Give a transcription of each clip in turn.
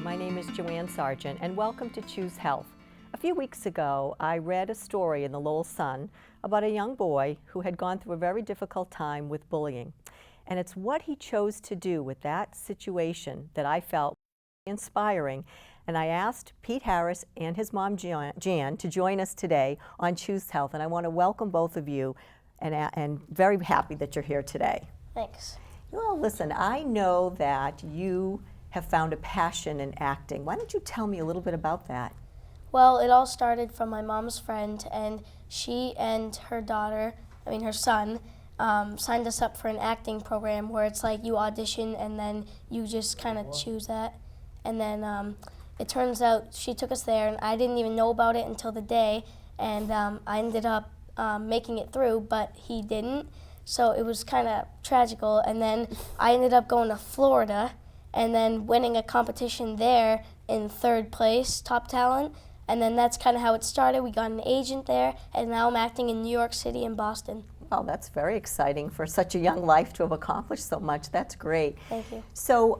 My name is Joanne Sargent, and welcome to Choose Health. A few weeks ago, I read a story in the Lowell Sun about a young boy who had gone through a very difficult time with bullying. And it's what he chose to do with that situation that I felt inspiring. And I asked Pete Harris and his mom Jan to join us today on Choose Health. And I want to welcome both of you, and very happy that you're here today. Thanks. Well, listen, I know that you have found a passion in acting. Why don't you tell me a little bit about that? Well, it all started from my mom's friend, and she and her her son, signed us up for an acting program where it's like you audition and then you just kind of choose that. And then it turns out she took us there, and I didn't even know about it until the day, and I ended up making it through, but he didn't. So it was kind of tragical, and then I ended up going to Florida and then winning a competition there in 3rd place, top talent, and then that's kind of how it started. We got an agent there, and now I'm acting in New York City and Boston. Well, that's very exciting for such a young life to have accomplished so much. That's great. Thank you. So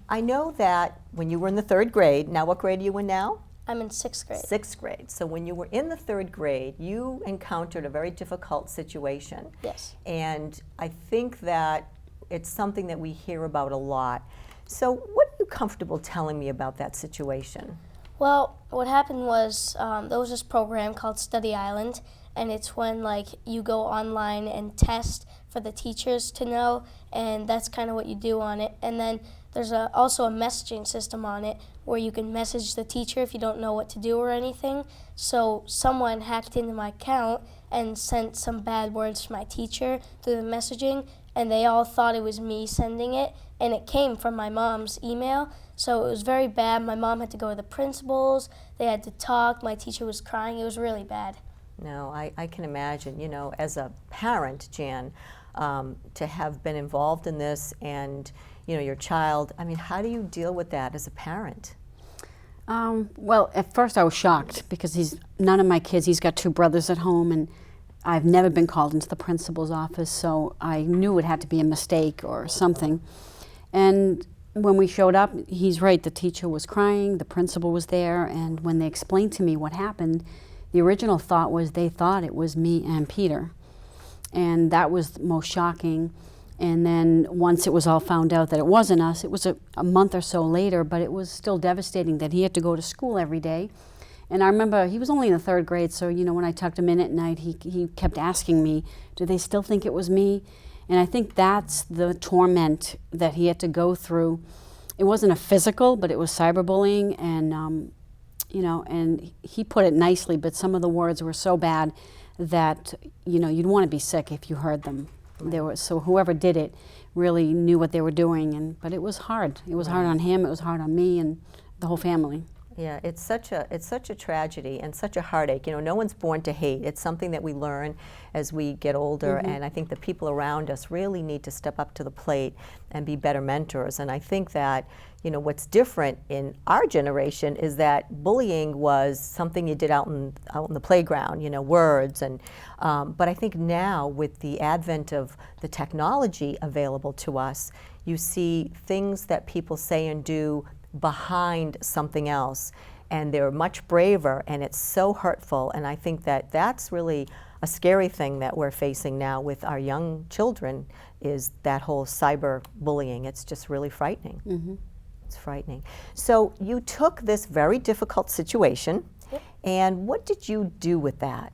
I know that when you were in the 3rd grade, now what grade are you in now? I'm in 6th grade. 6th grade. So when you were in the 3rd grade, you encountered a very difficult situation. Yes. And I think that it's something that we hear about a lot. So what are you comfortable telling me about that situation? Well, what happened was there was this program called Study Island, and it's when you go online and test for the teachers to know, and that's kind of what you do on it. And then there's also a messaging system on it where you can message the teacher if you don't know what to do or anything. So someone hacked into my account and sent some bad words to my teacher through the messaging, and they all thought it was me sending it, and it came from my mom's email. So it was very bad. My mom had to go to the principals. They had to talk. My teacher was crying. It was really bad. No, I can imagine, you know, as a parent, Jan, to have been involved in this and, you know, your child, I mean, how do you deal with that as a parent? Well, at first I was shocked because none of my kids, he's got 2 brothers at home, and I've never been called into the principal's office, so I knew it had to be a mistake or something. And when we showed up, he's right, the teacher was crying, the principal was there, and when they explained to me what happened, the original thought was they thought it was me and Peter. And that was the most shocking. And then once it was all found out that it wasn't us, it was a month or so later, but it was still devastating that he had to go to school every day. And I remember he was only in the 3rd grade, so you know, when I tucked him in at night, he kept asking me, do they still think it was me? And I think that's the torment that he had to go through. It wasn't a physical, but it was cyberbullying, and you know, and he put it nicely, but some of the words were so bad that, you know, you'd want to be sick if you heard them. Right. So whoever did it really knew what they were doing, but it was hard. It was hard on him, it was hard on me, and the whole family. Yeah, it's such a tragedy and such a heartache. You know, no one's born to hate. It's something that we learn as we get older, and I think the people around us really need to step up to the plate and be better mentors. And I think that, you know, what's different in our generation is that bullying was something you did out in the playground, you know, words. And but I think now with the advent of the technology available to us, you see things that people say and do behind something else, and they're much braver, and it's so hurtful. And I think that that's really a scary thing that we're facing now with our young children, is that whole cyber bullying. It's just really frightening. It's frightening. So you took this very difficult situation, and what did you do with that?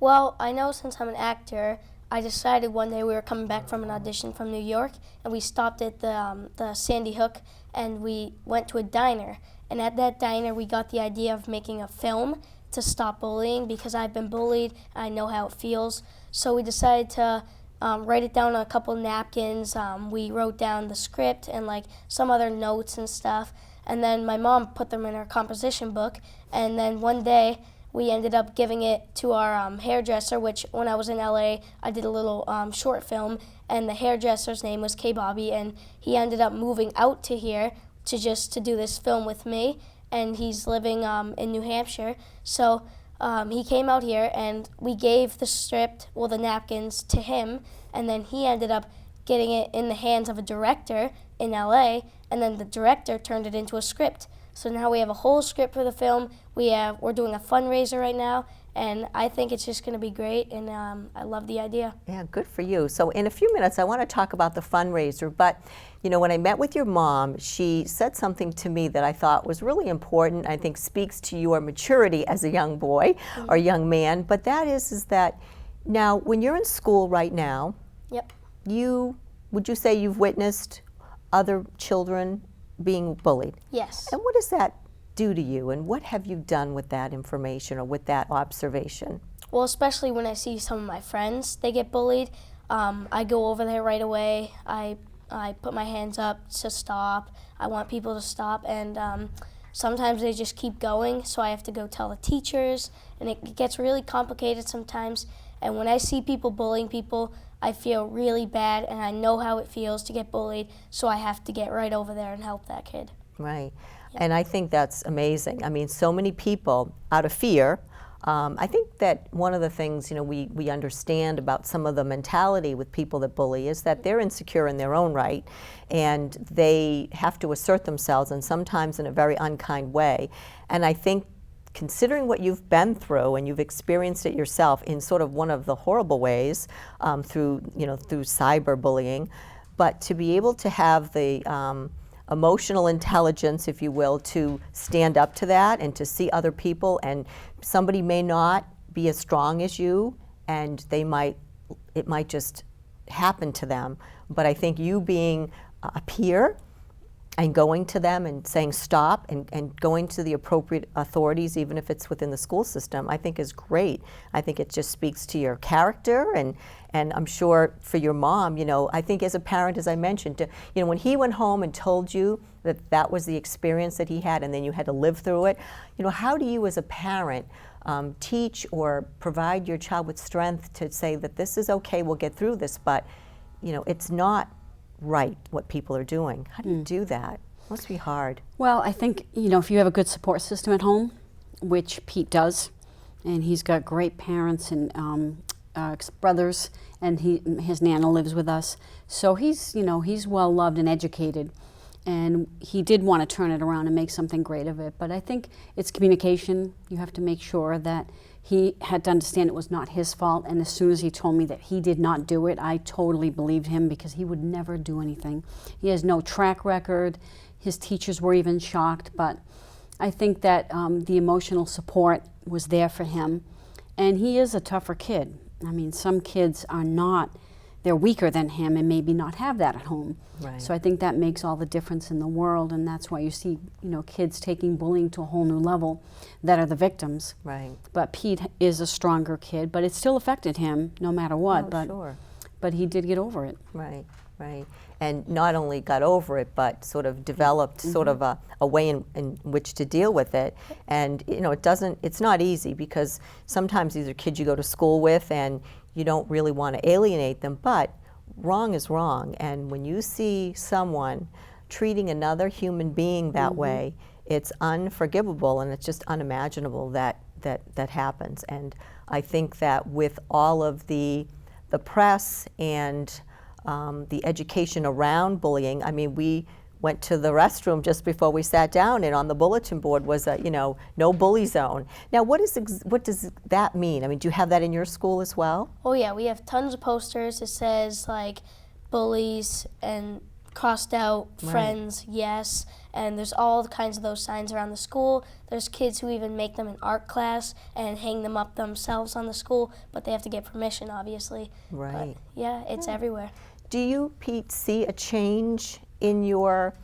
Well, I know since I'm an actor, I decided one day we were coming back from an audition from New York, and we stopped at the Sandy Hook, and we went to a diner. And at that diner, we got the idea of making a film to stop bullying, because I've been bullied, I know how it feels. So we decided to write it down on a couple napkins. We wrote down the script and some other notes and stuff. And then my mom put them in her composition book. And then one day, we ended up giving it to our hairdresser, which when I was in LA, I did a little short film, and the hairdresser's name was K. Bobby, and he ended up moving out to here to do this film with me, and he's living in New Hampshire. So he came out here, and we gave the script, the napkins, to him, and then he ended up getting it in the hands of a director in LA, and then the director turned it into a script. So now we have a whole script for the film. We're doing a fundraiser right now, and I think it's just going to be great, and I love the idea. Yeah, good for you. So in a few minutes, I want to talk about the fundraiser, but you know, when I met with your mom, she said something to me that I thought was really important, I think speaks to your maturity as a young boy or young man, but that is that now when you're in school right now, Yep. would you say you've witnessed other children being bullied? Yes. And what does that do to you, and what have you done with that information or with that observation? Well, especially when I see some of my friends, they get bullied, I go over there right away. I put my hands up to stop. I want people to stop, and sometimes they just keep going, so I have to go tell the teachers, and it gets really complicated sometimes. And when I see people bullying people, I feel really bad, and I know how it feels to get bullied, so I have to get right over there and help that kid. Right. And I think that's amazing. I mean, so many people, out of fear, I think that one of the things, you know, we understand about some of the mentality with people that bully is that they're insecure in their own right, and they have to assert themselves, and sometimes in a very unkind way. And I think considering what you've been through, and you've experienced it yourself in sort of one of the horrible ways through cyberbullying, but to be able to have the emotional intelligence, if you will, to stand up to that and to see other people, and somebody may not be as strong as you, and it might just happen to them. But I think you being a peer and going to them and saying stop, and going to the appropriate authorities, even if it's within the school system, I think is great. I think it just speaks to your character, and I'm sure for your mom, you know, I think as a parent, as I mentioned, when he went home and told you that that was the experience that he had, and then you had to live through it, you know, how do you as a parent teach or provide your child with strength to say that this is okay, we'll get through this, but, you know, it's not right what people are doing? How do you do that? It must be hard. Well, I think, you know, if you have a good support system at home, which Pete does, and he's got great parents and brothers, and his Nana lives with us, so he's well loved and educated, and he did want to turn it around and make something great of it. But I think it's communication. You have to make sure that he had to understand it was not his fault, and as soon as he told me that he did not do it, I totally believed him, because he would never do anything. He has no track record. His teachers were even shocked, but I think that the emotional support was there for him, and he is a tougher kid. I mean, some kids are not, they're weaker than him and maybe not have that at home. Right. So I think that makes all the difference in the world, and that's why you see, you know, kids taking bullying to a whole new level that are the victims. Right. But Pete is a stronger kid, but it still affected him no matter what. Oh, sure. But he did get over it. Right, right. And not only got over it, but sort of developed sort of a way in which to deal with it. And, you know, it's not easy, because sometimes these are kids you go to school with and you don't really want to alienate them, but wrong is wrong. And when you see someone treating another human being that way, it's unforgivable, and it's just unimaginable that happens. And I think that with all of the press and the education around bullying, I mean, we went to the restroom just before we sat down, and on the bulletin board was a, no bully zone. Now, what does that mean? I mean, do you have that in your school as well? Oh yeah, we have tons of posters. It says like bullies and crossed out, friends, yes, and there's all kinds of those signs around the school. There's kids who even make them in art class and hang them up themselves on the school, but they have to get permission, obviously. Right. But, yeah, it's everywhere. Do you, Pete, see a change in your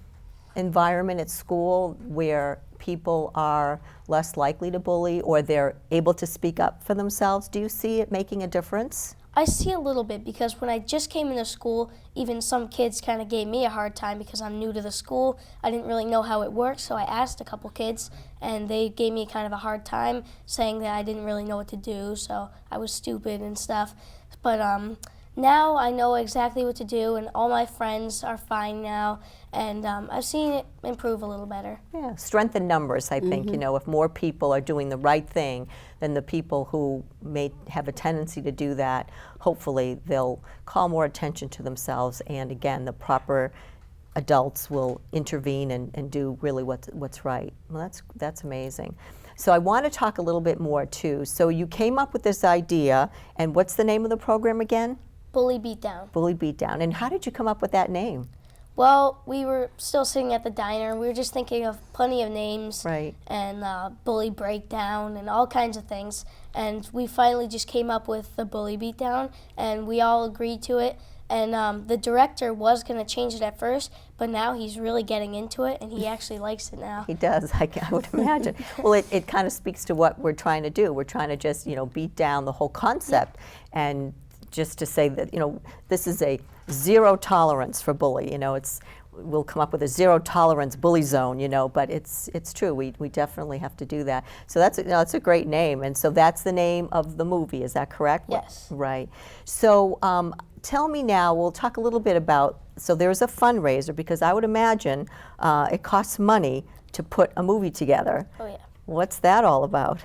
environment at school where people are less likely to bully, or they're able to speak up for themselves? Do you see it making a difference? I see a little bit, because when I just came into school, even some kids kind of gave me a hard time because I'm new to the school. I didn't really know how it works, so I asked a couple kids, and they gave me kind of a hard time, saying that I didn't really know what to do, so I was stupid and stuff. But now I know exactly what to do, and all my friends are fine now, and I've seen it improve a little better. Yeah, strength in numbers, I think. You know, if more people are doing the right thing, then the people who may have a tendency to do that, hopefully they'll call more attention to themselves, and again, the proper adults will intervene and do really what's right. Well, that's amazing. So I want to talk a little bit more too. So you came up with this idea, and what's the name of the program again? Bully Beatdown. Bully Beatdown. And how did you come up with that name? Well, we were still sitting at the diner, and we were just thinking of plenty of names, Right. and Bully Breakdown and all kinds of things. And we finally just came up with the Bully Beatdown, and we all agreed to it. And the director was going to change it at first, but now he's really getting into it, and he actually likes it now. He does, I would imagine. Well, it kind of speaks to what we're trying to do. We're trying to just, you know, beat down the whole concept, and just to say that, you know, this is a zero tolerance for bully. You know, we'll come up with a zero tolerance bully zone, you know, but it's true. We definitely have to do that. So that's a great name, and so that's the name of the movie. Is that correct? Yes. Right. So tell me now, we'll talk a little bit about, so there's a fundraiser, because I would imagine it costs money to put a movie together. Oh, yeah. What's that all about?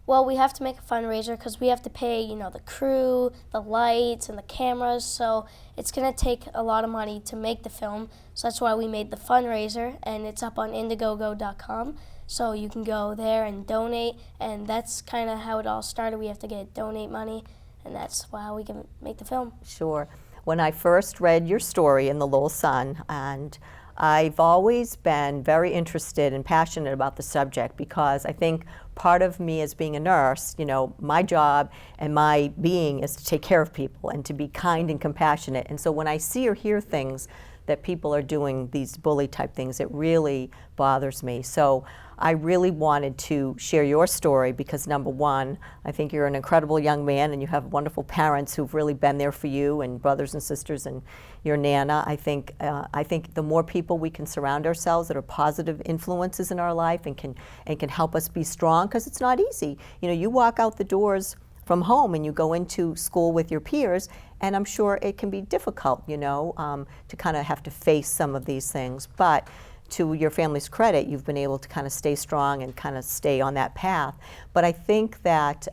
Well, we have to make a fundraiser because we have to pay, you know, the crew, the lights, and the cameras. So it's going to take a lot of money to make the film. So that's why we made the fundraiser, and it's up on Indiegogo.com. So you can go there and donate, and that's kind of how it all started. We have to donate money, and that's how we can make the film. Sure. When I first read your story in the Lowell Sun, and I've always been very interested and passionate about the subject, because I think part of me as being a nurse, you know, my job and my being is to take care of people and to be kind and compassionate. And so when I see or hear things that people are doing, these bully type things, it really bothers me. So I really wanted to share your story because, number one, I think you're an incredible young man and you have wonderful parents who've really been there for you, and brothers and sisters, and your Nana. I think the more people we can surround ourselves that are positive influences in our life and can help us be strong, because it's not easy. You know, you walk out the doors from home and you go into school with your peers, and I'm sure it can be difficult, you know, to kind of have to face some of these things. But to your family's credit, you've been able to kind of stay strong and kind of stay on that path. But I think that,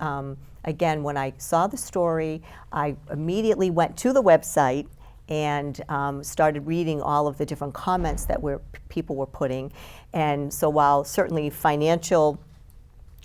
again, when I saw the story, I immediately went to the website and started reading all of the different comments that people were putting. And so while certainly financial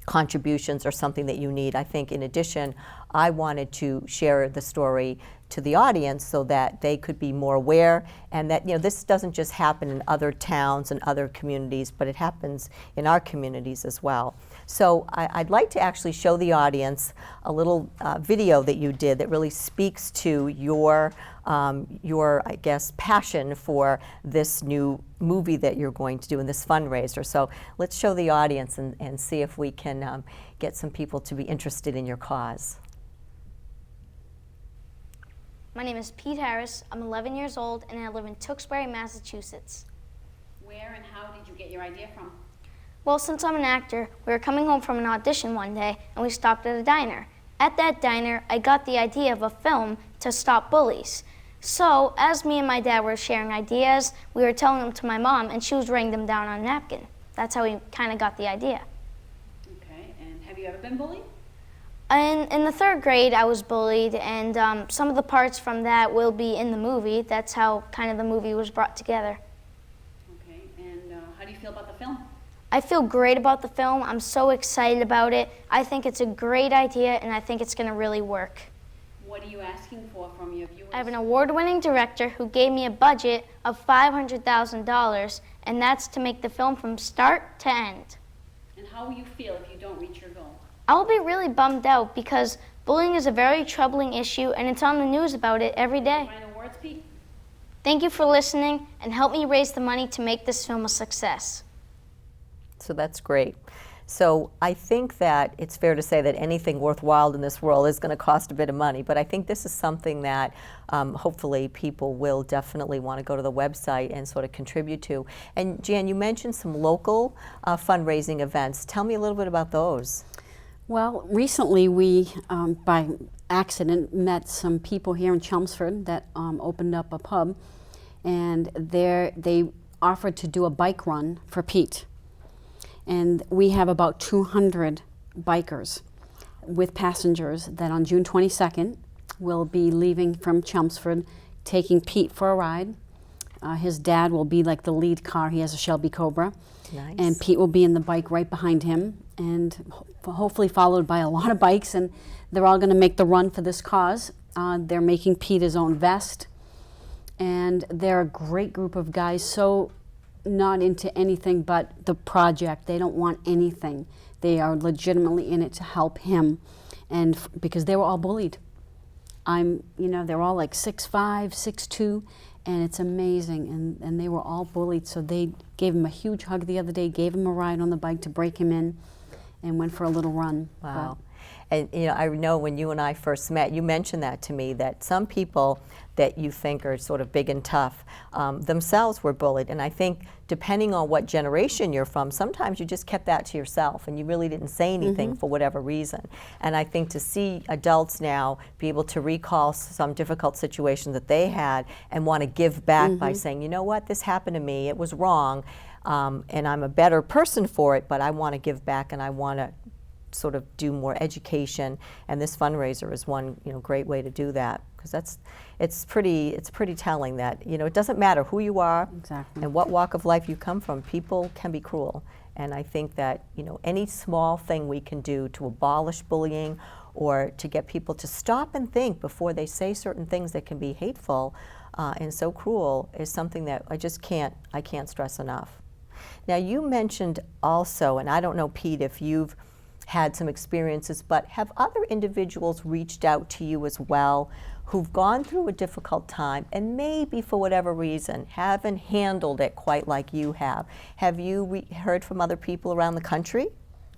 contributions are something that you need, I think in addition, I wanted to share the story to the audience so that they could be more aware, and that, you know, this doesn't just happen in other towns and other communities, but it happens in our communities as well. So I'd like to actually show the audience a little video that you did that really speaks to your I guess, passion for this new movie that you're going to do in this fundraiser. So let's show the audience and see if we can get some people to be interested in your cause. My name is Pete Harris. I'm 11 years old and I live in Tewksbury, Massachusetts. Where and how did you get your idea from? Well, since I'm an actor, we were coming home from an audition one day and we stopped at a diner. At that diner, I got the idea of a film to stop bullies. So, as me and my dad were sharing ideas, we were telling them to my mom and she was writing them down on a napkin. That's how we kind of got the idea. Okay, and have you ever been bullied? In the 3rd grade, I was bullied, and some of the parts from that will be in the movie. That's how kind of the movie was brought together. Okay, and how do you feel about the film? I feel great about the film. I'm so excited about it. I think it's a great idea, and I think it's going to really work. What are you asking for from your viewers? I have an award-winning director who gave me a budget of $500,000, and that's to make the film from start to end. And how will you feel if you don't reach your goal? I will be really bummed out because bullying is a very troubling issue, and it's on the news about it every day. Final words, Pete? Thank you for listening, and help me raise the money to make this film a success. So that's great. So I think that it's fair to say that anything worthwhile in this world is going to cost a bit of money, but I think this is something that hopefully people will definitely want to go to the website and sort of contribute to. And Jan, you mentioned some local fundraising events. Tell me a little bit about those. Well, recently we, by accident, met some people here in Chelmsford that opened up a pub, and they offered to do a bike run for Pete. And we have about 200 bikers with passengers that on June 22nd will be leaving from Chelmsford, taking Pete for a ride. His dad will be like the lead car. He has a Shelby Cobra. Nice. And Pete will be in the bike right behind him, and hopefully followed by a lot of bikes, and they're all going to make the run for this cause. They're making Pete his own vest, and they're a great group of guys, so not into anything but the project. They don't want anything. They are legitimately in it to help him, and because they were all bullied. They're all like 6'5", 6'2", and it's amazing, and they were all bullied, so they gave him a huge hug the other day, gave him a ride on the bike to break him in, and went for a little run. Wow. And I know when you and I first met, you mentioned that to me, that some people that you think are sort of big and tough themselves were bullied. And I think depending on what generation you're from, sometimes you just kept that to yourself and you really didn't say anything for whatever reason. And I think to see adults now be able to recall some difficult situations that they had and want to give back by saying, you know what, this happened to me, it was wrong, and I'm a better person for it, but I want to give back and I want to sort of do more education, and this fundraiser is one great way to do that, because it's pretty telling that it doesn't matter who you are and what walk of life you come from, people can be cruel. And I think that any small thing we can do to abolish bullying or to get people to stop and think before they say certain things that can be hateful and so cruel is something that I can't stress enough. Now, you mentioned also, and I don't know, Pete, if you've had some experiences, but have other individuals reached out to you as well who've gone through a difficult time and maybe for whatever reason haven't handled it quite like you have? Have you heard from other people around the country?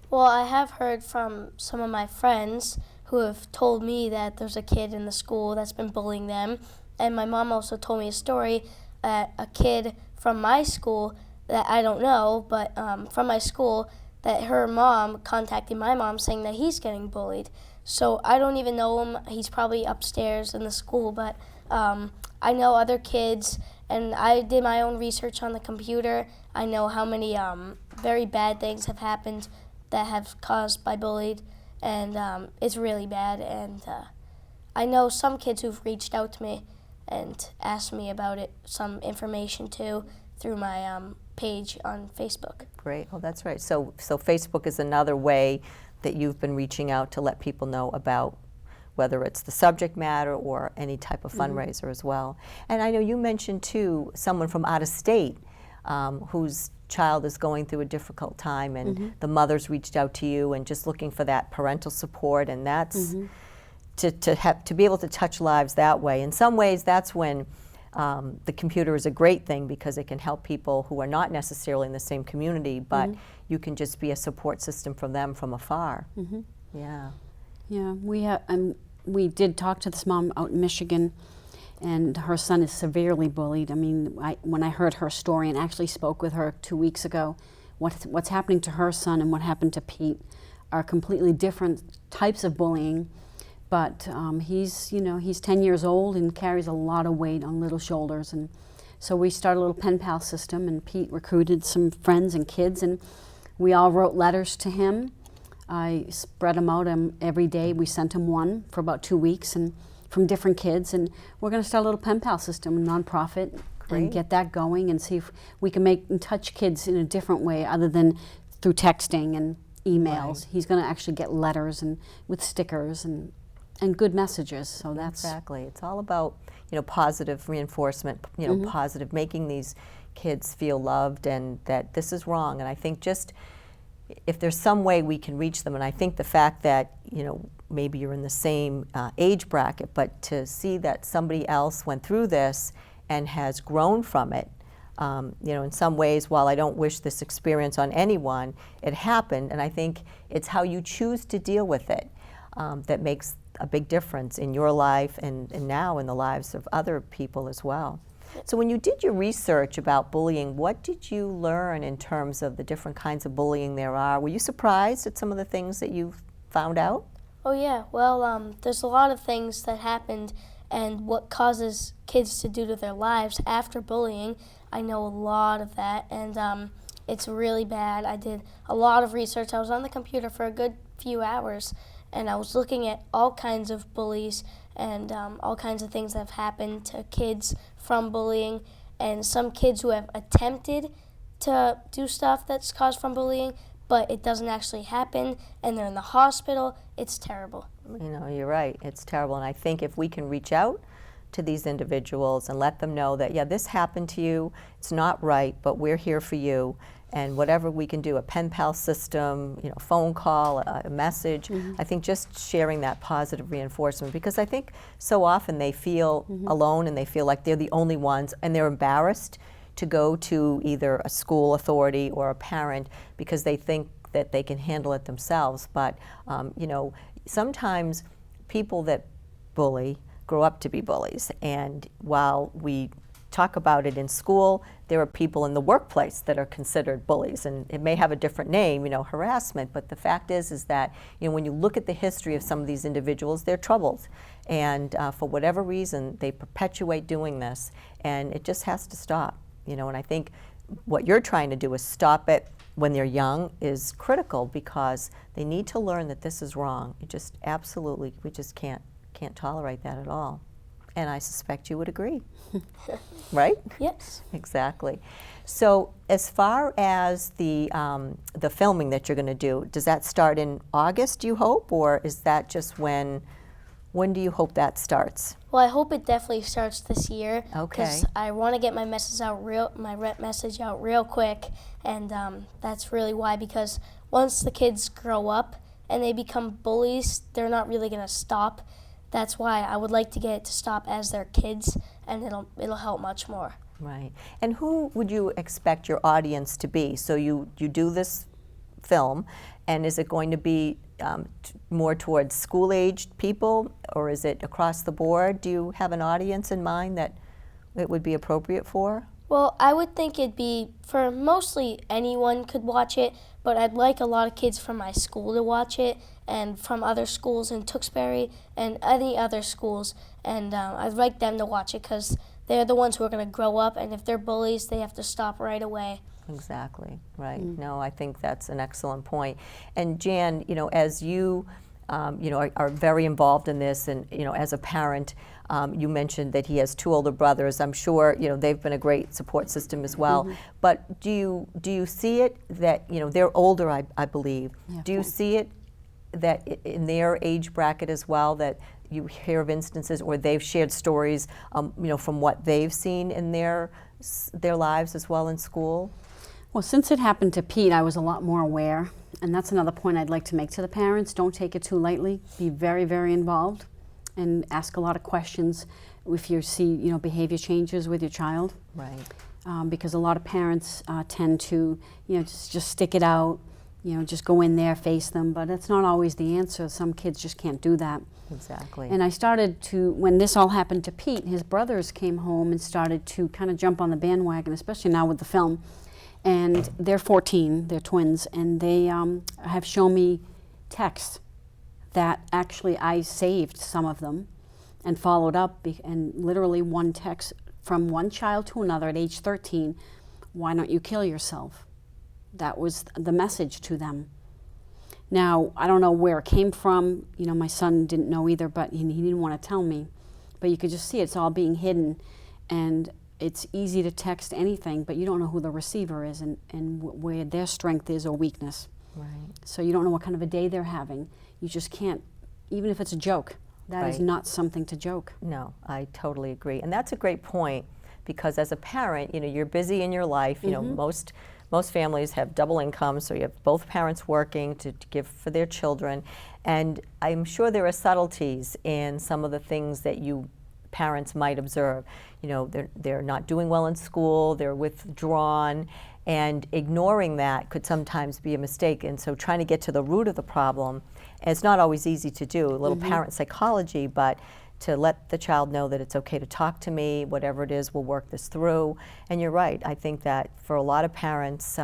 Well, I have heard from some of my friends who have told me that there's a kid in the school that's been bullying them, and my mom also told me a story that a kid from my school that I don't know, but from my school, that her mom contacted my mom saying that he's getting bullied. So I don't even know him. He's probably upstairs in the school, but I know other kids, and I did my own research on the computer. I know how many very bad things have happened that have caused by bullied, and it's really bad. And I know some kids who've reached out to me and asked me about it, some information too, through my page on Facebook. Great. Well, that's right. So Facebook is another way that you've been reaching out to let people know about whether it's the subject matter or any type of fundraiser as well. And I know you mentioned too someone from out of state whose child is going through a difficult time, and the mother's reached out to you and just looking for that parental support, and that's to be able to touch lives that way. In some ways, that's when the computer is a great thing, because it can help people who are not necessarily in the same community, but you can just be a support system for them from afar. Yeah. Yeah, we did talk to this mom out in Michigan, and her son is severely bullied. I mean, when I heard her story and actually spoke with her 2 weeks ago, what's happening to her son and what happened to Pete are completely different types of bullying. But he's 10 years old and carries a lot of weight on little shoulders. And so we started a little pen pal system, and Pete recruited some friends and kids, and we all wrote letters to him. I spread them out every day. We sent him one for about 2 weeks, and from different kids. And we're going to start a little pen pal system, a nonprofit, and get that going and see if we can make and touch kids in a different way other than through texting and emails. He's going to actually get letters and with stickers and good messages. So that's exactly. It's all about positive reinforcement. Positive, making these kids feel loved and that this is wrong. And I think just if there's some way we can reach them, and I think the fact that maybe you're in the same age bracket, but to see that somebody else went through this and has grown from it. In some ways, while I don't wish this experience on anyone, it happened, and I think it's how you choose to deal with it that makes a big difference in your life and now in the lives of other people as well. So when you did your research about bullying, what did you learn in terms of the different kinds of bullying there are? Were you surprised at some of the things that you found out? Oh yeah, well, there's a lot of things that happened and what causes kids to do to their lives after bullying. I know a lot of that, and it's really bad. I did a lot of research. I was on the computer for a good few hours, and I was looking at all kinds of bullies and all kinds of things that have happened to kids from bullying, and some kids who have attempted to do stuff that's caused from bullying, but it doesn't actually happen, and they're in the hospital. It's terrible. You know, you're right. It's terrible. And I think if we can reach out to these individuals and let them know that, yeah, this happened to you, it's not right, but we're here for you. And whatever we can do, a pen pal system, you know, phone call, a message, I think just sharing that positive reinforcement, because I think so often they feel alone and they feel like they're the only ones, and they're embarrassed to go to either a school authority or a parent because they think that they can handle it themselves. But you know, sometimes people that bully grow up to be bullies, and while we talk about it in school, there are people in the workplace that are considered bullies, and it may have a different name, you know, harassment, but the fact is that, you know, when you look at the history of some of these individuals, they're troubled, and for whatever reason, they perpetuate doing this, and it just has to stop, you know. And I think what you're trying to do is stop it when they're young is critical, because they need to learn that this is wrong. You just absolutely, we just can't tolerate that at all. And I suspect you would agree, right? Yes. Exactly. So as far as the filming that you're going to do, does that start in August, do you hope, or is that just when do you hope that starts? Well, I hope it definitely starts this year. Okay. Because I want to get my message out real quick, and that's really why. Because once the kids grow up and they become bullies, they're not really going to stop. That's why I would like to get it to stop as they're kids, and it'll help much more. Right. And who would you expect your audience to be? So you do this film, and is it going to be more towards school-aged people, or is it across the board? Do you have an audience in mind that it would be appropriate for? Well, I would think it'd be for mostly anyone could watch it, but I'd like a lot of kids from my school to watch it, and from other schools in Tewksbury and any other schools, and I'd like them to watch it because they're the ones who are going to grow up, and if they're bullies, they have to stop right away. Exactly, right. No, I think that's an excellent point. And Jan, you know, as you, you know, are very involved in this, and, you know, as a parent, you mentioned that he has two older brothers. I'm sure, you know, they've been a great support system as well. But do you see it that, you know, they're older, I believe. Yeah. Do you see it that in their age bracket as well, that you hear of instances or they've shared stories, you know, from what they've seen in their lives as well in school? Well, since it happened to Pete, I was a lot more aware, and that's another point I'd like to make to the parents. Don't take it too lightly. Be very, very involved, and ask a lot of questions if you see, you know, behavior changes with your child. Right. Because a lot of parents tend to, you know, just stick it out, you know, just go in there, face them, but that's not always the answer. Some kids just can't do that. Exactly. And I started to, when this all happened to Pete, his brothers came home and started to kind of jump on the bandwagon, especially now with the film. And they're 14, they're twins, and they have shown me texts that actually I saved some of them and followed up, and literally one text from one child to another at age 13, "Why don't you kill yourself?" That was the message to them. Now, I don't know where it came from. You know, my son didn't know either, but he didn't want to tell me. But you could just see it's all being hidden, and it's easy to text anything, but you don't know who the receiver is and where their strength is or weakness. Right. So you don't know what kind of a day they're having. You just can't, even if it's a joke, that is Right. not something to joke. No, I totally agree. And that's a great point, because as a parent, you know, you're busy in your life. You know, most families have double income, so you have both parents working to give for their children. And I'm sure there are subtleties in some of the things that you parents might observe. You know, they're not doing well in school, they're withdrawn, and ignoring that could sometimes be a mistake. And so trying to get to the root of the problem, and it's not always easy to do, a little parent psychology, but to let the child know that it's okay to talk to me, whatever it is, we'll work this through. And you're right, I think that for a lot of parents,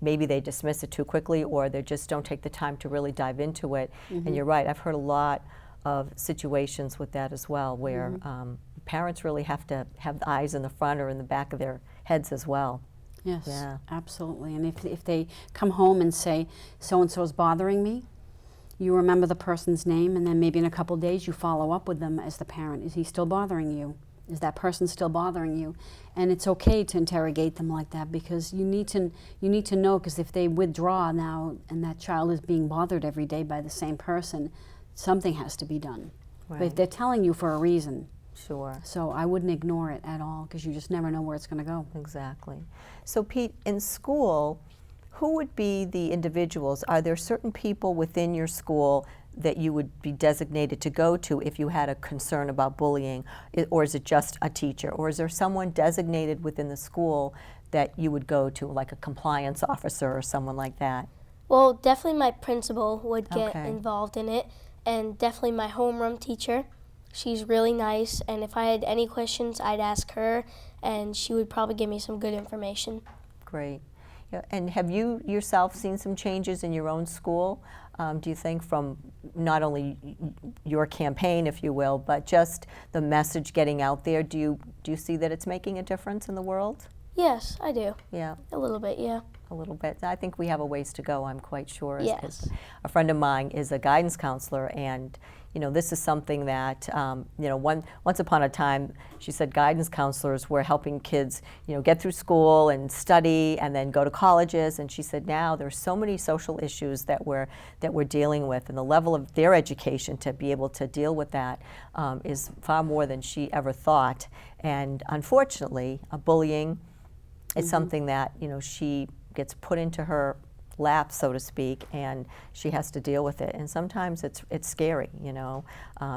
maybe they dismiss it too quickly, or they just don't take the time to really dive into it. And you're right, I've heard a lot of situations with that as well, where parents really have to have the eyes in the front or in the back of their heads as well. Yes, Yeah. absolutely. And if they come home and say, so-and-so is bothering me, you remember the person's name, and then maybe in a couple days you follow up with them as the parent. Is he still bothering you? Is that person still bothering you? And it's okay to interrogate them like that, because you need to know, because if they withdraw now and that child is being bothered every day by the same person, something has to be done. But if Right. they're telling you for a reason, Sure. so I wouldn't ignore it at all, because you just never know where it's going to go. Exactly. So Pete, in school, who would be the individuals? Are there certain people within your school that you would be designated to go to if you had a concern about bullying? Or is it just a teacher? Or is there someone designated within the school that you would go to, like a compliance officer or someone like that? Well, definitely my principal would get Okay. involved in it, and definitely my homeroom teacher. She's really nice, and if I had any questions, I'd ask her, and she would probably give me some good information. Great. Yeah, and have you yourself seen some changes in your own school, do you think, from not only your campaign, if you will, but just the message getting out there? Do you see that it's making a difference in the world? Yes, I do. Yeah, A little bit, yeah. a little bit. I think we have a ways to go, I'm quite sure. Yes. A friend of mine is a guidance counselor, and this is something that, once upon a time, she said guidance counselors were helping kids, get through school and study and then go to colleges. And she said now there's so many social issues that we're dealing with, and the level of their education to be able to deal with that is far more than she ever thought. And unfortunately, bullying is something that, she gets put into her lap, so to speak, and she has to deal with it. And sometimes it's scary,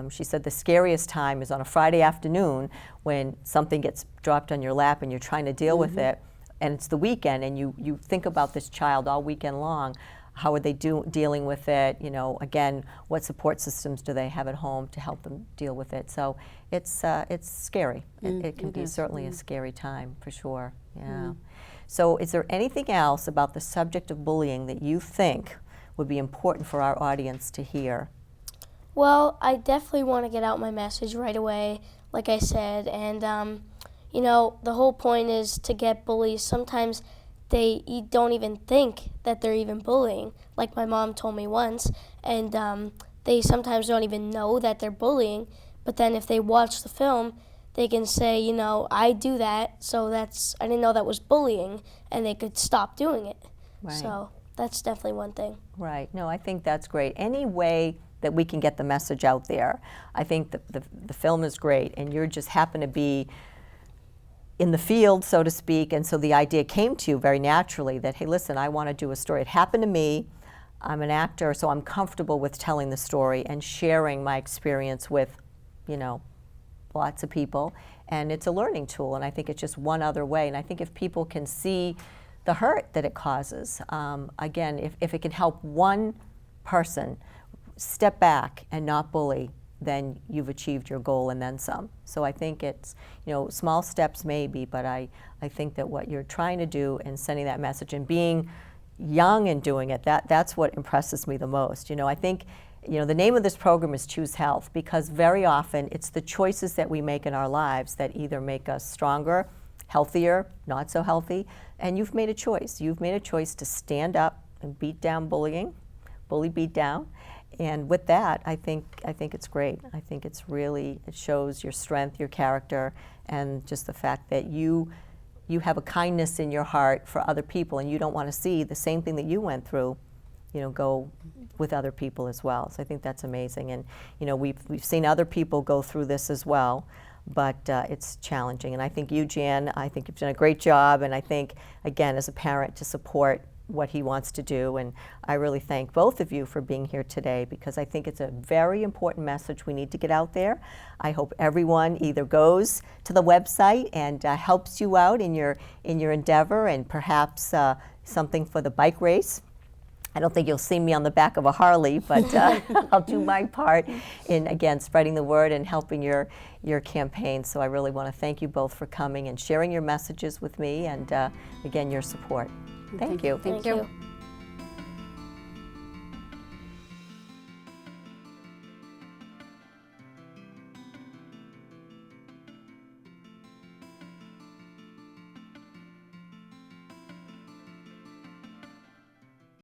She said the scariest time is on a Friday afternoon when something gets dropped on your lap and you're trying to deal with it, and it's the weekend, and you think about this child all weekend long. How are they dealing with it? Again, what support systems do they have at home to help them deal with it? So it's scary. It can be certainly a scary time, for sure. Yeah. So is there anything else about the subject of bullying that you think would be important for our audience to hear? Well, I definitely want to get out my message right away, like I said, and the whole point is to get bullies. Sometimes you don't even think that they're even bullying, like my mom told me once, and they sometimes don't even know that they're bullying, but then if they watch the film, they can say, I do that, so I didn't know that was bullying, and they could stop doing it. Right. So that's definitely one thing. Right. No, I think that's great. Any way that we can get the message out there, I think the film is great, and you just happen to be in the field, so to speak, and so the idea came to you very naturally that, hey, listen, I want to do a story. It happened to me. I'm an actor, so I'm comfortable with telling the story and sharing my experience with, lots of people, and it's a learning tool, and I think it's just one other way. And I think if people can see the hurt that it causes, again, if it can help one person step back and not bully, then you've achieved your goal and then some. So I think it's, small steps maybe, but I think that what you're trying to do in sending that message and being young and doing it, that's what impresses me the most. I think, the name of this program is Choose Health, because very often it's the choices that we make in our lives that either make us stronger, healthier, not so healthy, and you've made a choice. You've made a choice to stand up and beat down bullying, bully beat down. And with that, I think it's great. I think it shows your strength, your character, and just the fact that you have a kindness in your heart for other people, and you don't want to see the same thing that you went through, go with other people as well. So I think that's amazing. And we've seen other people go through this as well, but it's challenging. And I think you, Jan, I think you've done a great job. And I think, again, as a parent, to support what he wants to do. And I really thank both of you for being here today, because I think it's a very important message we need to get out there. I hope everyone either goes to the website and helps you out in your endeavor, and perhaps something for the bike race. I don't think you'll see me on the back of a Harley, but I'll do my part in, again, spreading the word and helping your campaign. So I really want to thank you both for coming and sharing your messages with me, and again, your support. Thank you. Thank you.